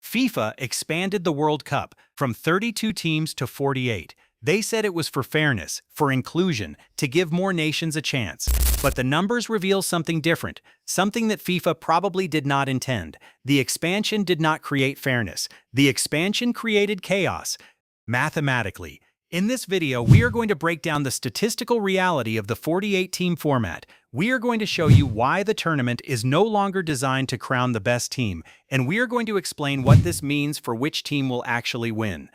FIFA expanded the World Cup from 32 teams to 48. They said it was for fairness, for inclusion, to give more nations a chance. But the numbers reveal something different, something that FIFA probably did not intend. The expansion did not create fairness. The expansion created chaos. Mathematically. In this video, we are going to break down the statistical reality of the 48-team format. We are going to show you why the tournament is no longer designed to crown the best team, and we are going to explain what this means for which team will actually win.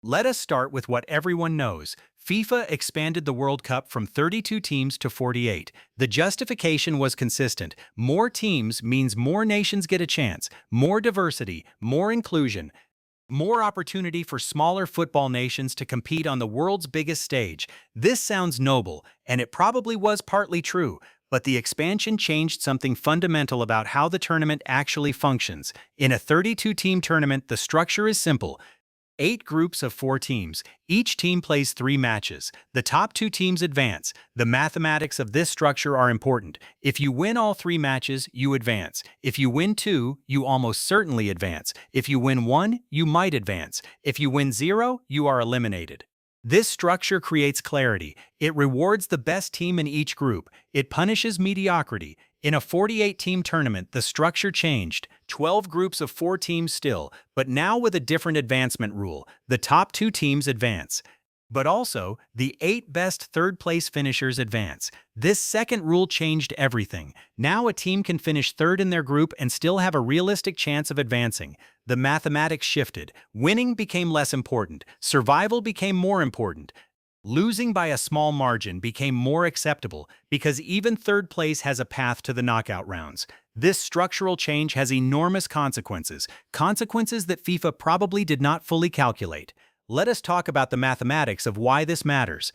Let us start with what everyone knows. FIFA expanded the World Cup from 32 teams to 48. The justification was consistent. More teams means more nations get a chance, more diversity, more inclusion, more opportunity for smaller football nations to compete on the world's biggest stage. This sounds noble, and it probably was partly true, but the expansion changed something fundamental about how the tournament actually functions. In a 32-team tournament, the structure is simple. 8 groups of 4 teams. Each team plays 3 matches. The top 2 teams advance. The mathematics of this structure are important. If you win all 3 matches, you advance. If you win 2, you almost certainly advance. If you win 1, you might advance. If you win 0, you are eliminated. This structure creates clarity. It rewards the best team in each group. It punishes mediocrity. In a 48-team tournament, the structure changed. 12 groups of 4 teams still, but now with a different advancement rule. The top 2 teams advance. But also, the 8 best third-place finishers advance. This second rule changed everything. Now a team can finish third in their group and still have a realistic chance of advancing. The mathematics shifted. Winning became less important. Survival became more important. Losing by a small margin became more acceptable because even third place has a path to the knockout rounds. This structural change has enormous consequences, consequences that FIFA probably did not fully calculate. Let us talk about the mathematics of why this matters.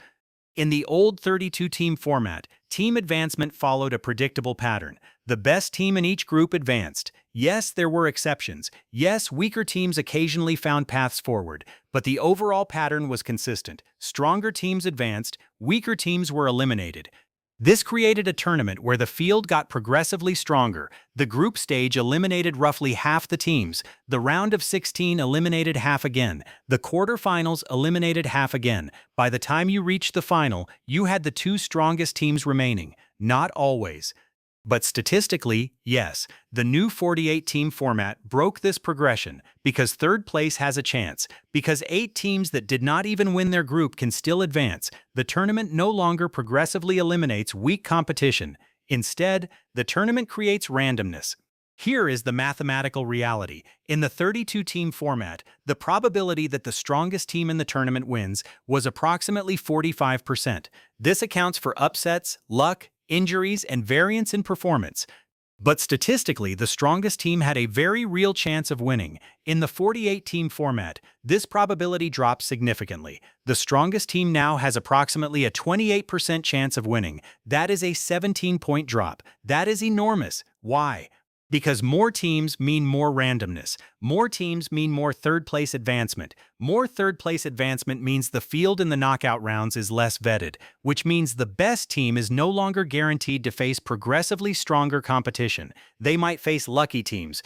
In the old 32-team format, team advancement followed a predictable pattern. The best team in each group advanced. Yes, there were exceptions. Yes, weaker teams occasionally found paths forward, but the overall pattern was consistent. Stronger teams advanced, weaker teams were eliminated. This created a tournament where the field got progressively stronger. The group stage eliminated roughly half the teams. The round of 16 eliminated half again. The quarterfinals eliminated half again. By the time you reached the final, you had the 2 strongest teams remaining. Not always. But statistically, yes, the new 48-team format broke this progression because third place has a chance. Because 8 teams that did not even win their group can still advance, the tournament no longer progressively eliminates weak competition. Instead, the tournament creates randomness. Here is the mathematical reality. In the 32-team format, the probability that the strongest team in the tournament wins was approximately 45%. This accounts for upsets, luck, injuries, and variance in performance. But statistically, the strongest team had a very real chance of winning. In the 48-team format, this probability drops significantly. The strongest team now has approximately a 28% chance of winning. That is a 17-point drop. That is enormous. Why? Because more teams mean more randomness. More teams mean more third-place advancement. More third-place advancement means the field in the knockout rounds is less vetted, which means the best team is no longer guaranteed to face progressively stronger competition. They might face lucky teams,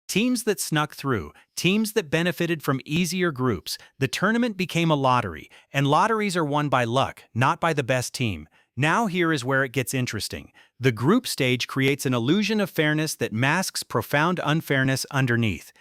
teams that snuck through, teams that benefited from easier groups. The tournament became a lottery, and lotteries are won by luck, not by the best team. Now here is where it gets interesting. The group stage creates an illusion of fairness that masks profound unfairness underneath.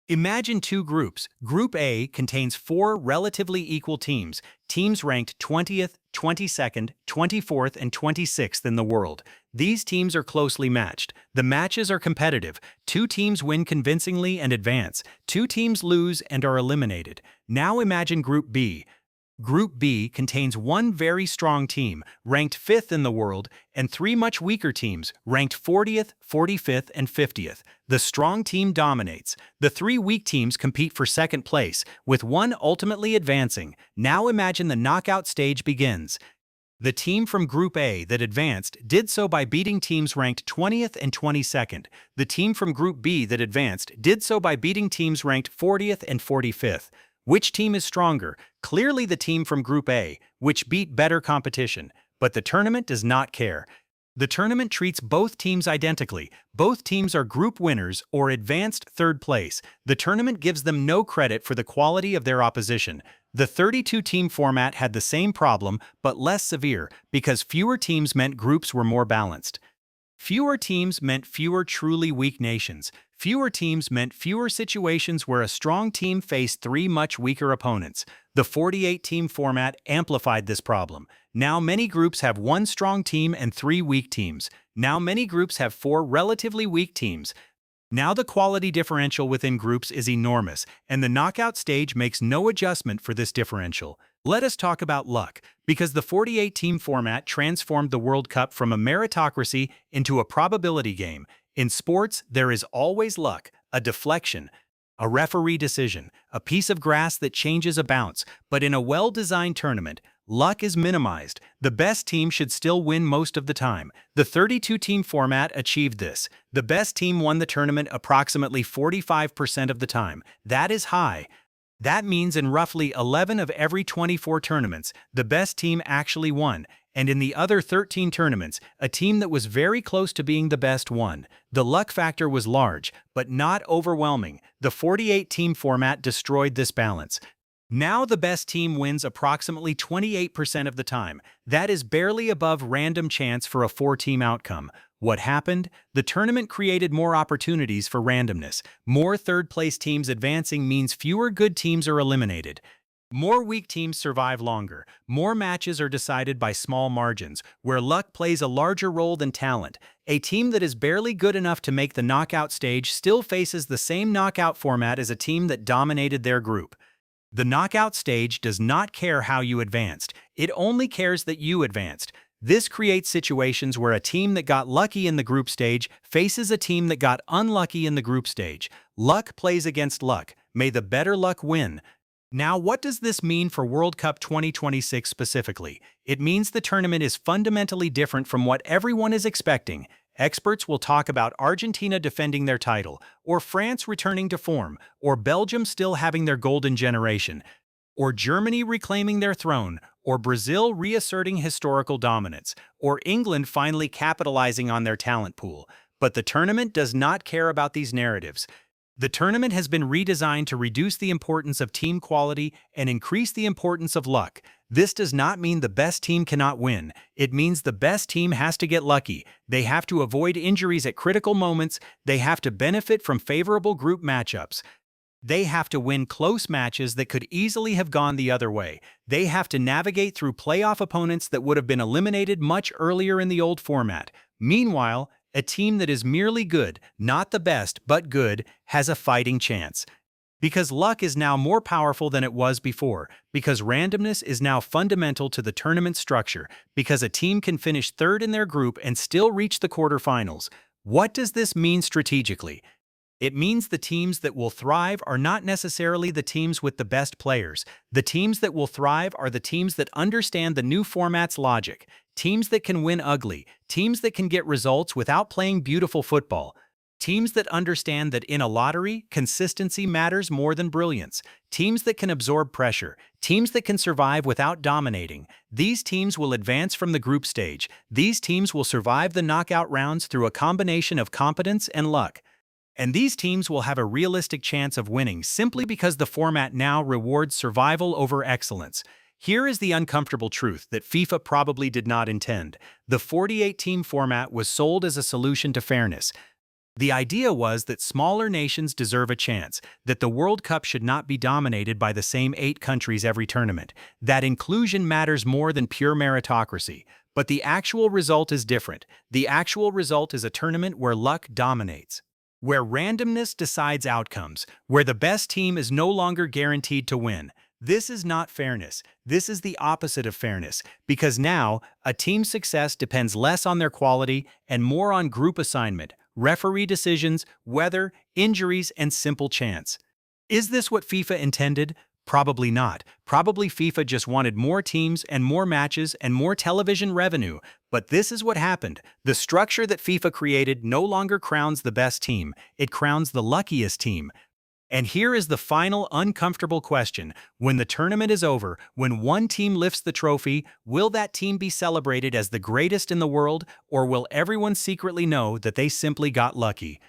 Imagine 2 groups. Group A contains 4 relatively equal teams, teams ranked 20th, 22nd, 24th, and 26th in the world. These teams are closely matched. The matches are competitive. 2 teams win convincingly and advance. 2 teams lose and are eliminated. Now imagine Group B. Group B contains 1 very strong team, ranked 5th in the world, and 3 much weaker teams, ranked 40th, 45th, and 50th. The strong team dominates. The 3 weak teams compete for second place, with 1 ultimately advancing. Now imagine the knockout stage begins. The team from Group A that advanced did so by beating teams ranked 20th and 22nd. The team from Group B that advanced did so by beating teams ranked 40th and 45th. Which team is stronger? Clearly the team from Group A, which beat better competition. But the tournament does not care. The tournament treats both teams identically. Both teams are group winners or advanced third place. The tournament gives them no credit for the quality of their opposition. The 32-team format had the same problem, but less severe, because fewer teams meant groups were more balanced. Fewer teams meant fewer truly weak nations. Fewer teams meant fewer situations where a strong team faced three much weaker opponents. The 48-team format amplified this problem. Now many groups have one strong team and three weak teams. Now many groups have four relatively weak teams. Now the quality differential within groups is enormous, and the knockout stage makes no adjustment for this differential. Let us talk about luck, because the 48-team format transformed the World Cup from a meritocracy into a probability game. In sports, there is always luck, a deflection, a referee decision, a piece of grass that changes a bounce, but in a well-designed tournament, luck is minimized. The best team should still win most of the time. The 32-team format achieved this. The best team won the tournament approximately 45% of the time. That is high. That means in roughly 11 of every 24 tournaments, the best team actually won. And in the other 13 tournaments, a team that was very close to being the best won. The luck factor was large, but not overwhelming. The 48-team format destroyed this balance. Now the best team wins approximately 28% of the time. That is barely above random chance for a four-team outcome. What happened? The tournament created more opportunities for randomness. More third-place teams advancing means fewer good teams are eliminated. More weak teams survive longer. More matches are decided by small margins, where luck plays a larger role than talent. A team that is barely good enough to make the knockout stage still faces the same knockout format as a team that dominated their group. The knockout stage does not care how you advanced. It only cares that you advanced. This creates situations where a team that got lucky in the group stage faces a team that got unlucky in the group stage. Luck plays against luck. May the better luck win. Now, what does this mean for World Cup 2026 specifically? It means the tournament is fundamentally different from what everyone is expecting. Experts will talk about Argentina defending their title, or France returning to form, or Belgium still having their golden generation, or Germany reclaiming their throne, or Brazil reasserting historical dominance, or England finally capitalizing on their talent pool. But the tournament does not care about these narratives. The tournament has been redesigned to reduce the importance of team quality and increase the importance of luck. This does not mean the best team cannot win. It means the best team has to get lucky. They have to avoid injuries at critical moments. They have to benefit from favorable group matchups. They have to win close matches that could easily have gone the other way. They have to navigate through playoff opponents that would have been eliminated much earlier in the old format. Meanwhile, a team that is merely good, not the best, but good, has a fighting chance. Because luck is now more powerful than it was before, because randomness is now fundamental to the tournament structure, because a team can finish third in their group and still reach the quarterfinals. What does this mean strategically? It means the teams that will thrive are not necessarily the teams with the best players. The teams that will thrive are the teams that understand the new format's logic. Teams that can win ugly. Teams that can get results without playing beautiful football. Teams that understand that in a lottery, consistency matters more than brilliance. Teams that can absorb pressure. Teams that can survive without dominating. These teams will advance from the group stage. These teams will survive the knockout rounds through a combination of competence and luck. And these teams will have a realistic chance of winning simply because the format now rewards survival over excellence. Here is the uncomfortable truth that FIFA probably did not intend. The 48-team format was sold as a solution to fairness. The idea was that smaller nations deserve a chance, that the World Cup should not be dominated by the same 8 countries every tournament, that inclusion matters more than pure meritocracy. But the actual result is different. The actual result is a tournament where luck dominates, where randomness decides outcomes, where the best team is no longer guaranteed to win. This is not fairness. This is the opposite of fairness, because now a team's success depends less on their quality and more on group assignment, referee decisions, weather, injuries, and simple chance. Is this what FIFA intended? Probably not. Probably FIFA just wanted more teams and more matches and more television revenue. But this is what happened. The structure that FIFA created no longer crowns the best team. It crowns the luckiest team. And here is the final uncomfortable question. When the tournament is over, when one team lifts the trophy, will that team be celebrated as the greatest in the world, or will everyone secretly know that they simply got lucky?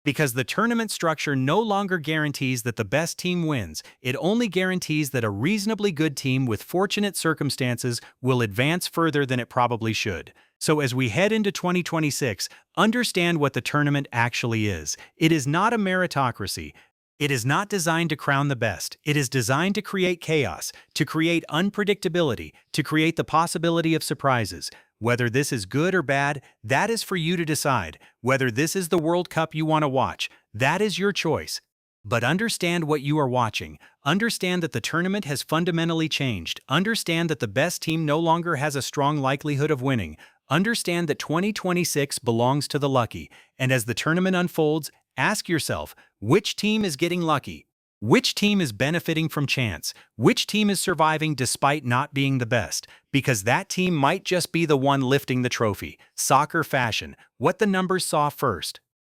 Because the tournament structure no longer guarantees that the best team wins, it only guarantees that a reasonably good team with fortunate circumstances will advance further than it probably should. So as we head into 2026, understand what the tournament actually is. It is not a meritocracy. It is not designed to crown the best. It is designed to create chaos, to create unpredictability, to create the possibility of surprises. Whether this is good or bad, that is for you to decide. Whether this is the World Cup you want to watch, that is your choice. But understand what you are watching. Understand that the tournament has fundamentally changed. Understand that the best team no longer has a strong likelihood of winning. Understand that 2026 belongs to the lucky. And as the tournament unfolds, ask yourself, which team is getting lucky? Which team is benefiting from chance? Which team is surviving despite not being the best? Because that team might just be the one lifting the trophy. Soccer fashion, what the numbers saw first.